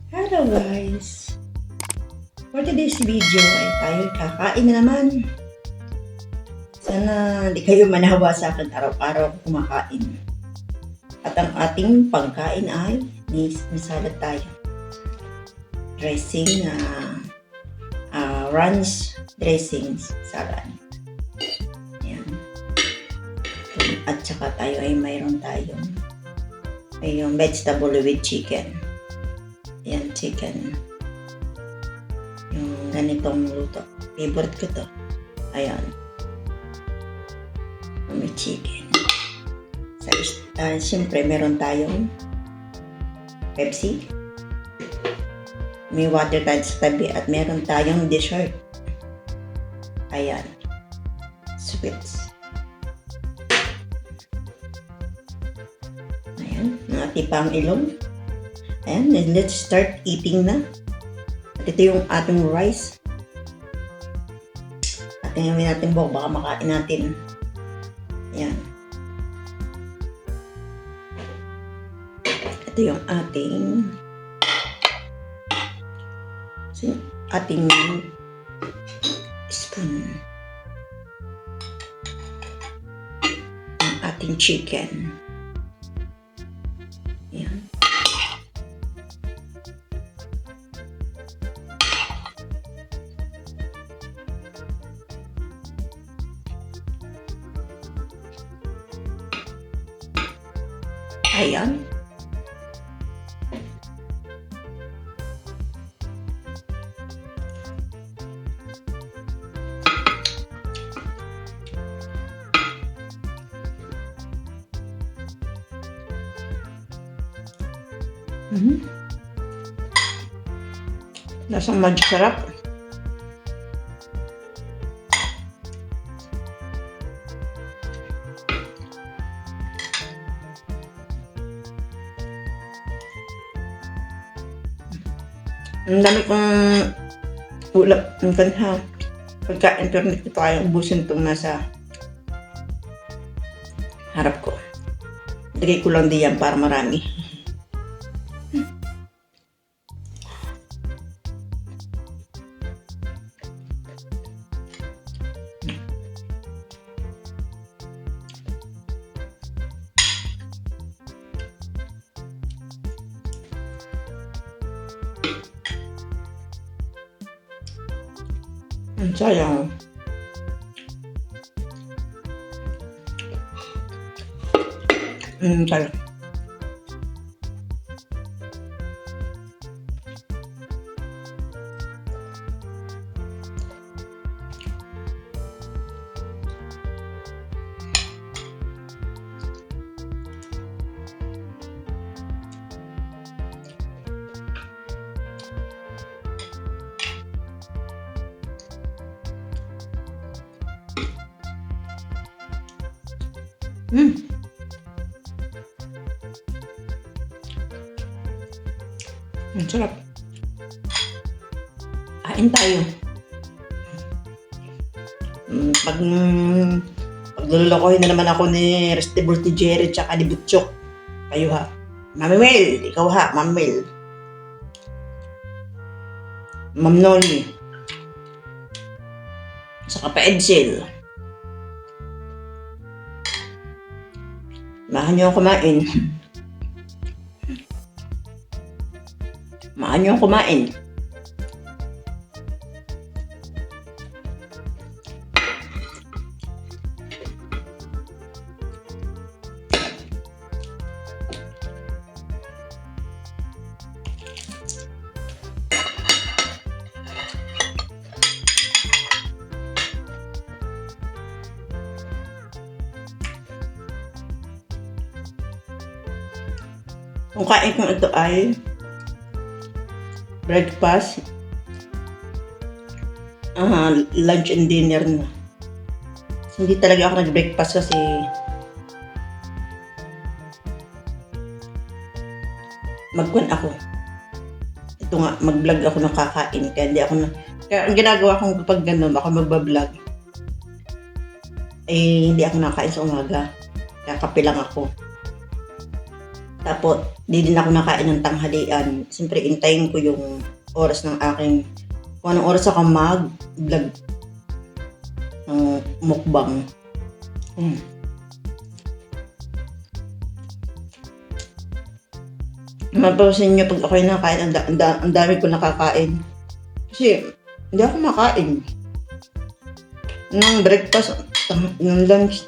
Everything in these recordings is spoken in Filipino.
Hello guys! For today's video ay tayo kakain na naman. Sana hindi kayo manawa sa akin araw-araw kumakain. At ang ating pagkain ay may salad tayo. Dressing ranch dressing salad. Ayan. At saka tayo ay mayroon tayong vegetable with chicken. Ayan, chicken. Yung ganitong luto. Favorite ko to. Ayan. May chicken. Siyempre, meron tayong Pepsi. May water tayo sa tabi at meron tayong dessert. Ayan. Sweets. Ayan. Ang pang ilong. Ayan. Let's start eating na. At ito yung ating rice. At tingnan natin buhok. Baka makain natin. Ayan. Ito yung ating spoon. Ang ating chicken. Ayan. Ayan. Lasang masarap. Ang dami kong ulap ng kanha. Pagka-internet ko tayo, ubusin itong nasa harap ko. Lagay ko lang diyan para marami. Ang sayang. Sayang. Ang sarap. Kain tayo. Paglulukohin na naman ako ni Restable T. Jerry tsaka ni Butchok. Kayo ha. Mami Mel. Ikaw ha. Mami Mel. Ma'am Noli. Saka pa Edsel. Mahan niyo kumain. Mahan niyo kumain. Kung kain ko ito ay breakfast, lunch and dinner na. Hindi talaga ako nag-breakfast kasi mag-kun ako. Ito nga, mag-vlog ako ng kakain. Kaya ang ginagawa kong kapag ganun, ako magbablog. Hindi ako nakain sa umaga. Kaya kape lang ako. Tapos, di din ako nakain ng tanghalian. Siyempre, intayin ko yung oras ng aking, kung anong oras ako mag-vlog ng mukbang. Mapapansin niyo pag ako'y nakain, ang dami ko nakakain. Kasi, hindi ako makain. Ng breakfast, ng lunch.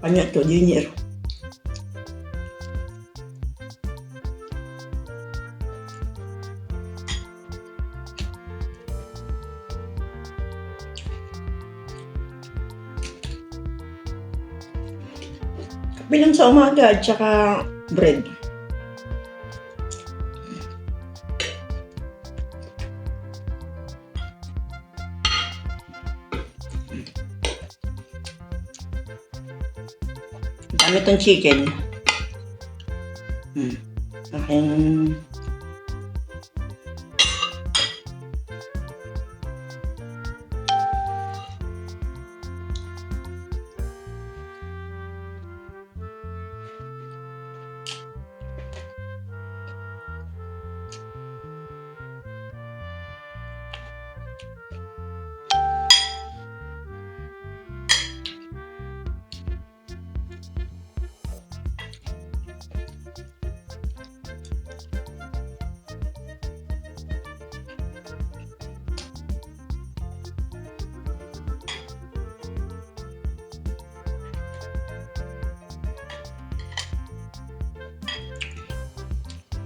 Kanya to, dinner. Kape lang sa umaga at saka bread. Dami itong chicken. Aking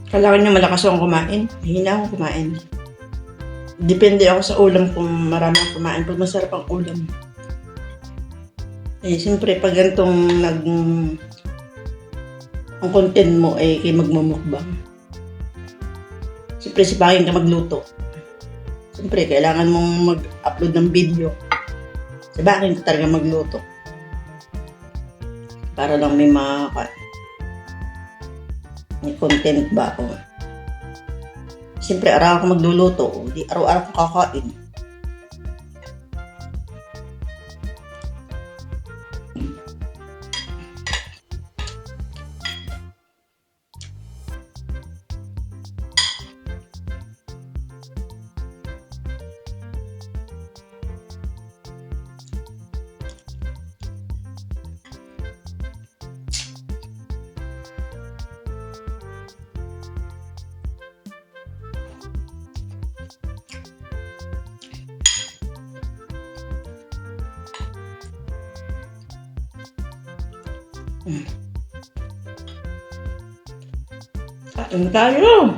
kailangan nyo malakas akong kumain. Mahina akong kumain. Depende ako sa ulam kung marami akong kumain. Pag masarap ang ulam. Siyempre, pag ganitong ang content mo ay kay magmumukbang. Siyempre, sipagin ka magluto. Siyempre, kailangan mong mag-upload ng video. Sipagin ka talaga magluto. Para lang may may content ba ako. Siyempre, araw ako magluluto. Di araw-araw ko kakain. Kain tayo!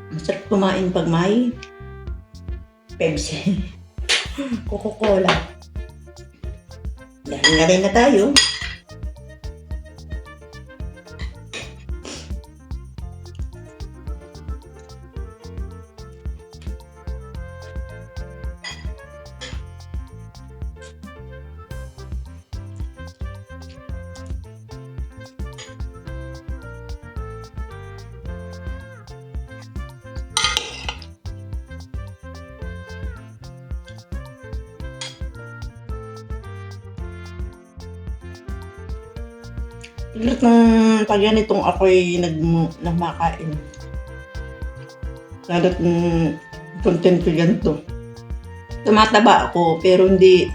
Masarap kumain pag may Pepsi. Coca-Cola. Dahil nga rin na tayo. Lahat ng pag ganitong ako'y nagmakain. Lahat ng content ko ganito. Tumataba ako pero hindi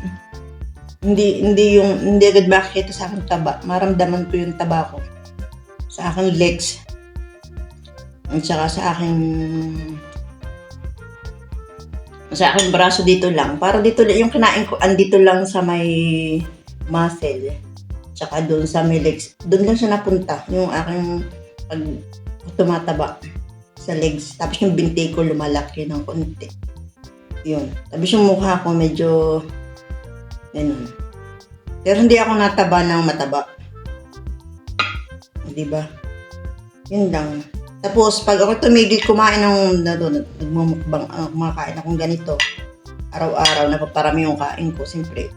agad makikita sa akin taba. Maramdaman ko yung taba ko sa aking legs at saka sa aking Sa aking braso dito lang. Para dito yung kinain ko, andito lang sa may muscle. Tsaka doon sa may legs. Doon lang siya napunta. Yung aking pag tumataba sa legs. Tapos yung binti ko lumalaki ng konti. Yun. Tapos yung mukha ko medyo ganun. Pero hindi ako nataba ng mataba. Diba? Yun lang. Tapos, pag ako tumigil kumain ng nagmumukbang, kumakain akong ganito, araw-araw, napaparami yung kain ko, siyempre.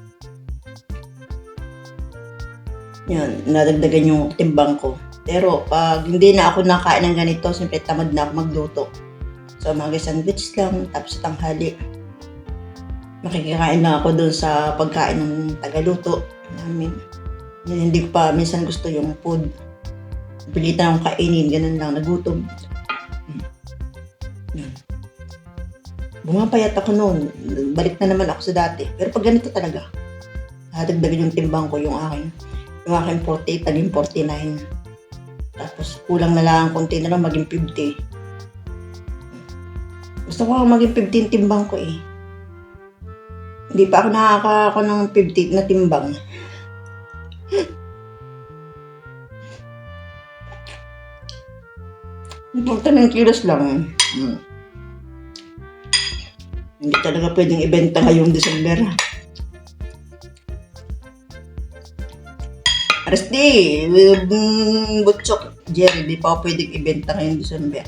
Yan, nadagdagan yung timbang ko. Pero, pag hindi na ako nakain ng ganito, siyempre tamad na ako magluto. So, mga sandwich lang, tapos sa tanghali, makikikain na ako doon sa pagkain ng tagaluto namin. Hindi ko pa minsan gusto yung food. Pilitan akong kainin, ganun lang, nagutom. Bumapayat ako noon. Balik na naman ako sa dati. Pero pag ganito talaga, hadagdagan yung timbang ko, yung aking 48, naging 49. Tapos kulang na lang, konti na lang, maging 50. Gusto ko maging 15 timbang ko eh. Hindi pa ako nakaka ng 50 na timbang. Importante ng kilos lang. Hindi talaga pwedeng ibenta ngayong December. Aresti, butchok, Jerry, di pa ako pwedeng ibenta ngayong December.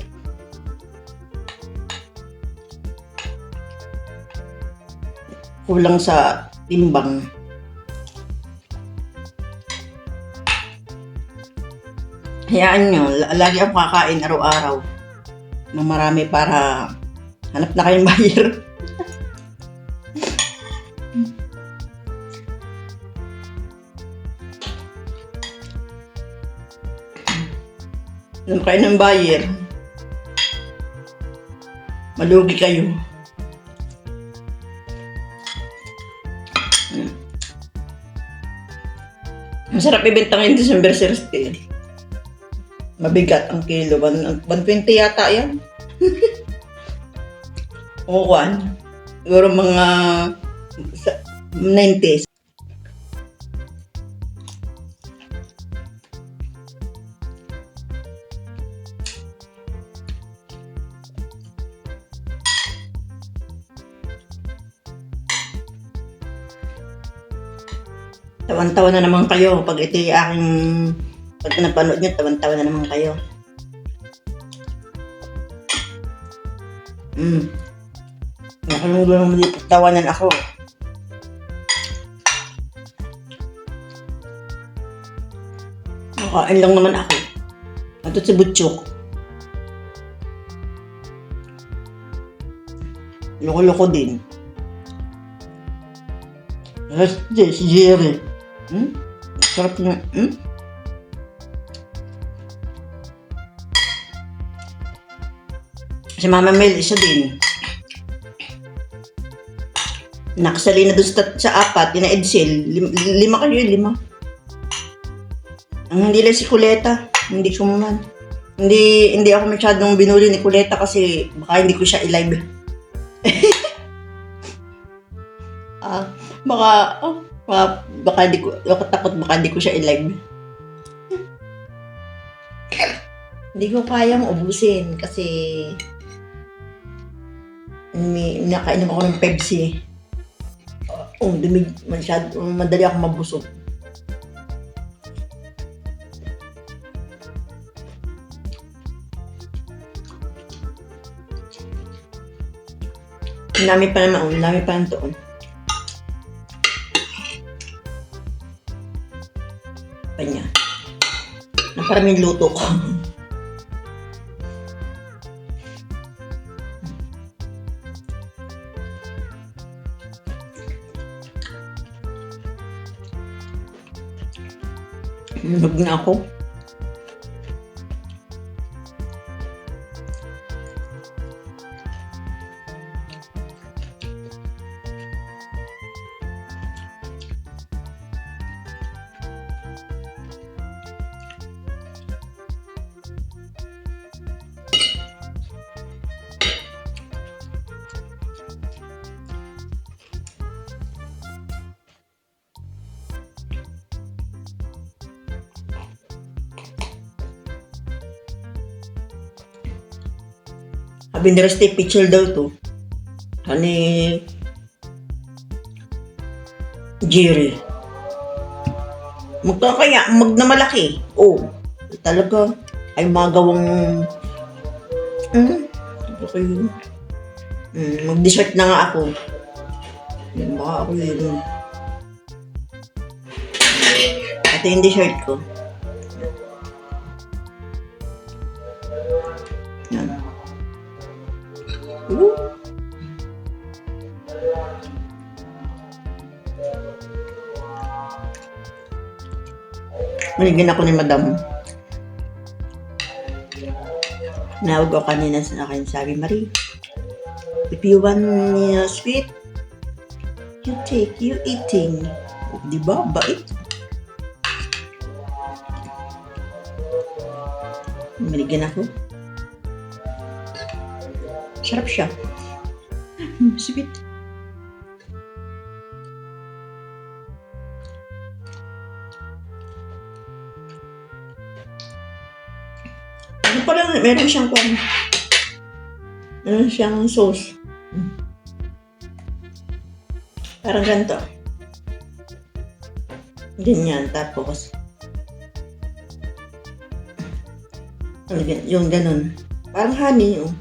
Kulang sa timbang. Hayaan nyo, lagi akong kakain araw-araw ng marami para hanap na kayong buyer. Hanap kayo ng buyer. Malugi kayo. Masarap ibenta ngayon December 16. Mabigat ang kilo. 120 yata yan. O 1. Siguro mga 90. Tawan-tawa na naman kayo pag ito yung aking pag napanood nyo, tawan-tawa na naman kayo. Nakalunggulan mo dito, tawanan ako. Nakain lang naman ako. At si Butchok. Loko-loko din. Si Jerry. Sarap na. Si Mama Mel, isa din. Nakasali na doon sa 4, ina Edsel. 5 kayo, 5. Ang hindi lang si Kuleta, hindi ko man. Hindi ako masyadong binuli ni Kuleta kasi baka hindi ko siya i-live. Baka hindi ko, ako takot baka hindi ko siya i-live. Hindi ko kayang ubusin kasi nakainom ako ng Pepsi. Madali ako mabusog. Lami pa naman, lami pa ng tuon. Panya. Naparami yung luto ko. Nulog na ako. Sabi ni Rusty, picture daw to. Ani Jerry. Magkakaya, na malaki. Oh, talaga. Ay magawang okay. Mag-dessert na nga ako. Baka ako yun. Ito yung dessert ko. Yan. Maligyan ako ni Madam. Nawag ko kanina sa akin, sabi, Marie, if you want sweet, you eating. Diba? Bait. Maligyan ako. Sarap siya. Sweet. Ano pala, meron siyang meron siyang sauce. Parang ganito. Ganyan, tapos yung ganun. Parang honey, oh.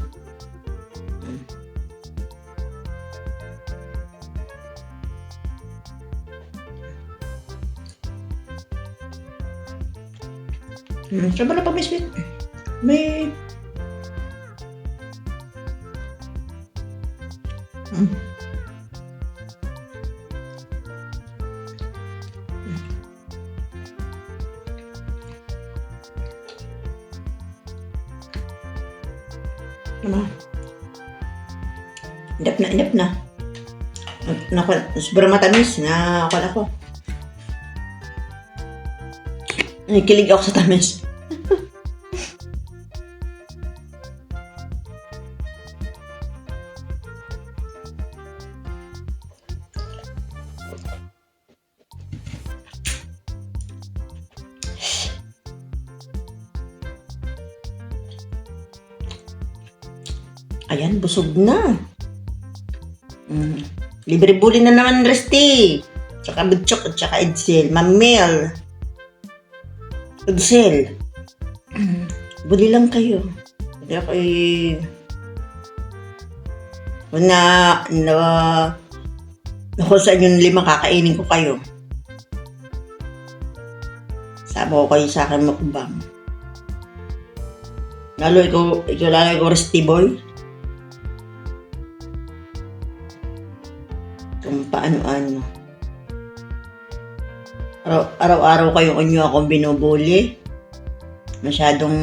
Saan ba na pa-biscuit? May... Ano? Inap na. Sobrang matamis na ako. Nakikilig ako sa tamis. Ayan, busog na. Libre buli na naman, Rusty. Tsaka Butchok at tsaka Edsel. Mamel. Edsel. Buli lang kayo. Hindi ako kung saan yung 5 kakainin ko kayo. Sama ko kayo sa akin mukbang. Lalo ikaw Rusty boy. Kung paano-ano. Araw-araw kayong unyo akong binubuli. Masyadong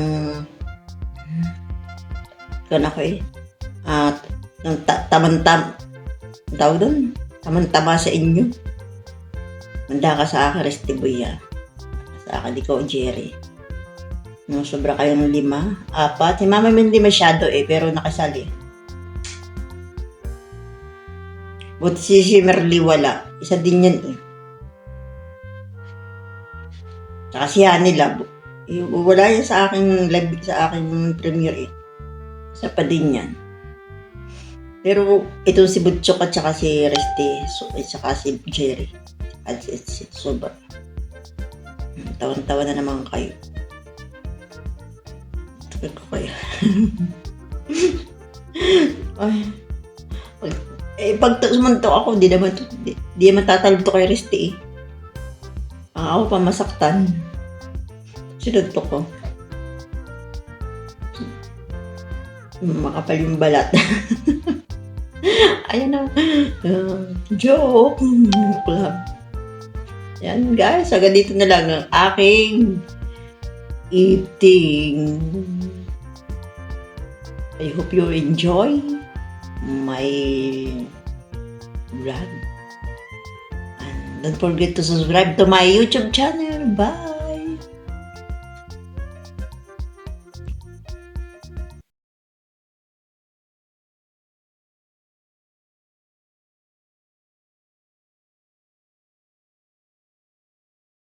At tamang-tama sa inyo. Manda ka sa akin, Rusty boy. Sa akin, ikaw, Jerry. No, sobra kayong 5, 4. Si Mama hindi masyado pero nakasali. Buti si Merly wala. Isa din yan Tsaka si Hanila. Wala yan sa aking live, sa aking premiere Isa pa din yan. Pero ito si Butchok at saka si Rusty. At saka si Jerry. At si Sober. Tawan-tawa na naman kayo. Takot ko kayo. Ay. Pag sumuntok ako, di naman tatalab to kay Rusty ako pa masaktan. Sinuntok ko. Makapal yung balat. Ayan na. Joke. Yan guys, hanggang dito na lang ang aking eating. I hope you enjoy my vlog. And don't forget to subscribe to my YouTube channel. Bye!